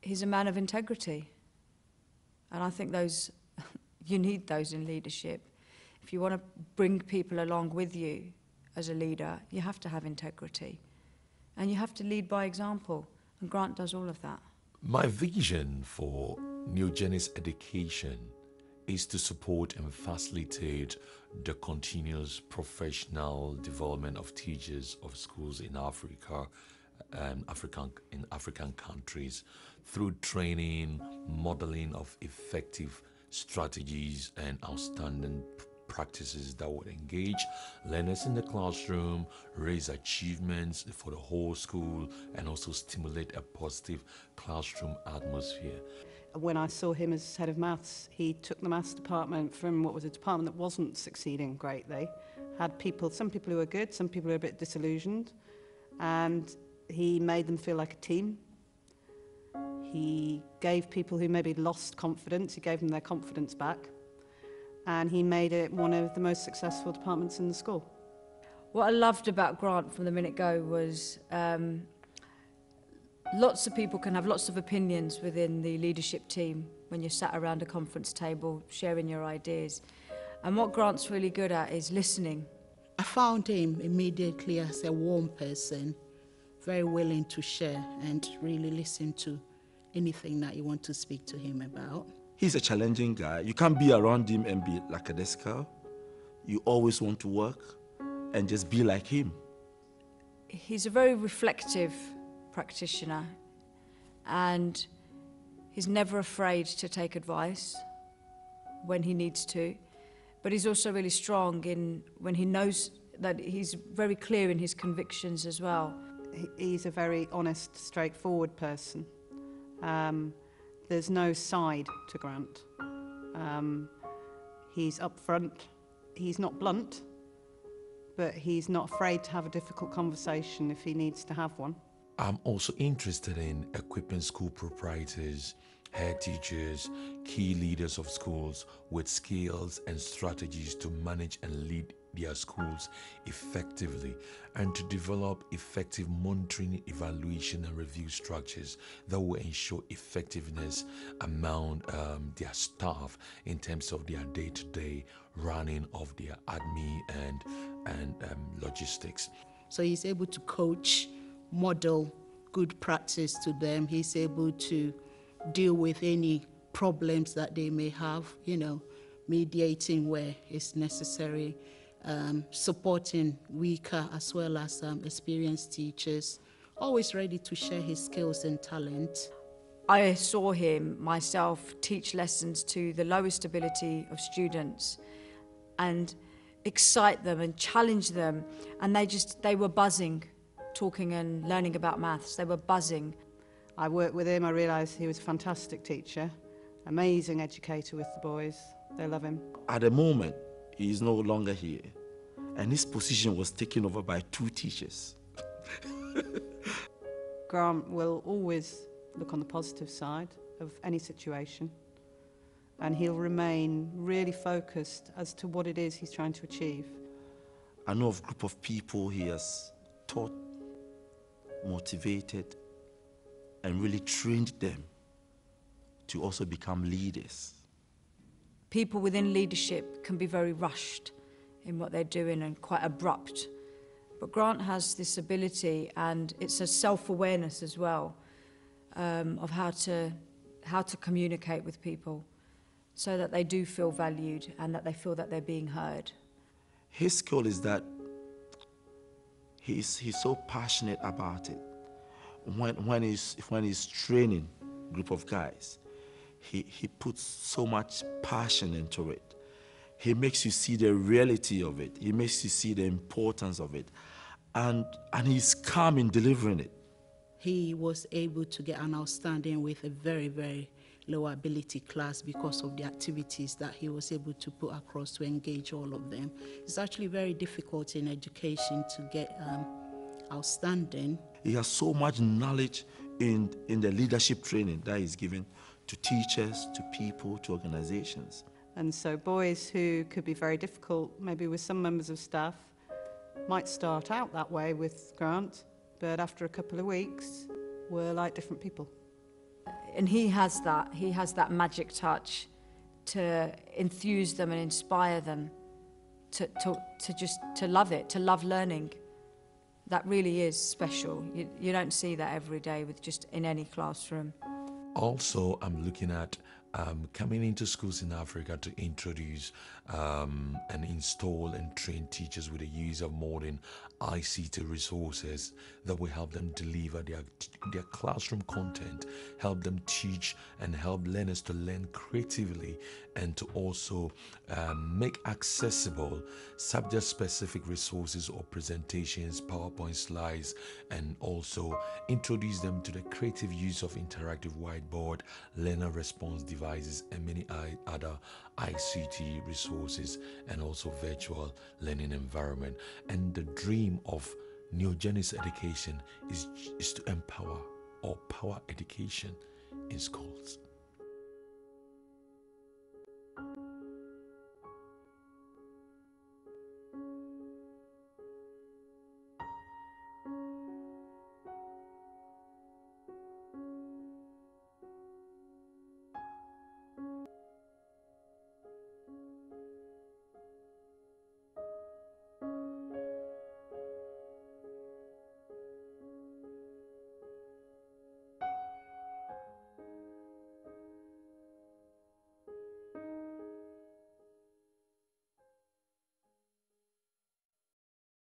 He's a man of integrity. And I think those, you need those in leadership. If you want to bring people along with you as a leader, you have to have integrity. And you have to lead by example. And Grant does all of that. My vision for NeoGenics education is to support and facilitate the continuous professional development of teachers of schools in Africa and African countries through training, modeling of effective strategies and outstanding practices that would engage learners in the classroom, raise achievements for the whole school, and also stimulate a positive classroom atmosphere. When I saw him as head of maths, he took the maths department from what was a department that wasn't succeeding greatly. Had some people who were good, some people who were a bit disillusioned, and he made them feel like a team. He gave people who maybe lost confidence, he gave them their confidence back, and he made it one of the most successful departments in the school. What I loved about Grant from the minute go was lots of people can have lots of opinions within the leadership team when you're sat around a conference table sharing your ideas. And what Grant's really good at is listening. I found him immediately as a warm person, very willing to share and really listen to anything that you want to speak to him about. He's a challenging guy. You can't be around him and be lackadaisical. You always want to work and just be like him. He's a very reflective practitioner, and he's never afraid to take advice when he needs to, but he's also really strong in when he knows that he's very clear in his convictions as well. He's a very honest, straightforward person. There's no side to Grant. He's upfront, he's not blunt, but he's not afraid to have a difficult conversation if he needs to have one. I'm also interested in equipping school proprietors, head teachers, key leaders of schools with skills and strategies to manage and lead their schools effectively, and to develop effective monitoring, evaluation and review structures that will ensure effectiveness among their staff in terms of their day-to-day running of their admin and logistics. So he's able to coach, model good practice to them. He's able to deal with any problems that they may have, mediating where it's necessary, supporting weaker as well as experienced teachers, always ready to share his skills and talent. I saw him myself teach lessons to the lowest ability of students and excite them and challenge them, and they were buzzing, talking and learning about maths. They were buzzing. I worked with him, I realised he was a fantastic teacher, amazing educator with the boys. They love him. At the moment, he is no longer here, and his position was taken over by 2 teachers. Grant will always look on the positive side of any situation, and he'll remain really focused as to what it is he's trying to achieve. I know of a group of people he has taught, motivated, and really trained them to also become leaders. People within leadership can be very rushed in what they're doing and quite abrupt. But Grant has this ability, and it's a self-awareness as well, of how to communicate with people so that they do feel valued and that they feel that they're being heard. His skill is that he's so passionate about it. When he's training a group of guys, he puts so much passion into it. He makes you see the reality of it. He makes you see the importance of it. And he's calm in delivering it. He was able to get an outstanding with a very, very low ability class because of the activities that he was able to put across to engage all of them. It's actually very difficult in education to get outstanding. He has so much knowledge in the leadership training that he's given to teachers, to people, to organizations. And so boys who could be very difficult, maybe with some members of staff, might start out that way with Grant, but after a couple of weeks, were like different people. and he has that magic touch to enthuse them and inspire them to love it, to love learning. That really is special. You don't see that every day with just in any classroom. Also, I'm looking at coming into schools in Africa to introduce and install and train teachers with the use of modern ICT resources that will help them deliver their classroom content, help them teach and help learners to learn creatively, and to also make accessible subject-specific resources or presentations, PowerPoint slides, and also introduce them to the creative use of interactive whiteboard, learner response devices, and many other ICT resources, and also virtual learning environment. And the dream of NeoGenics education is to empower or power education in schools.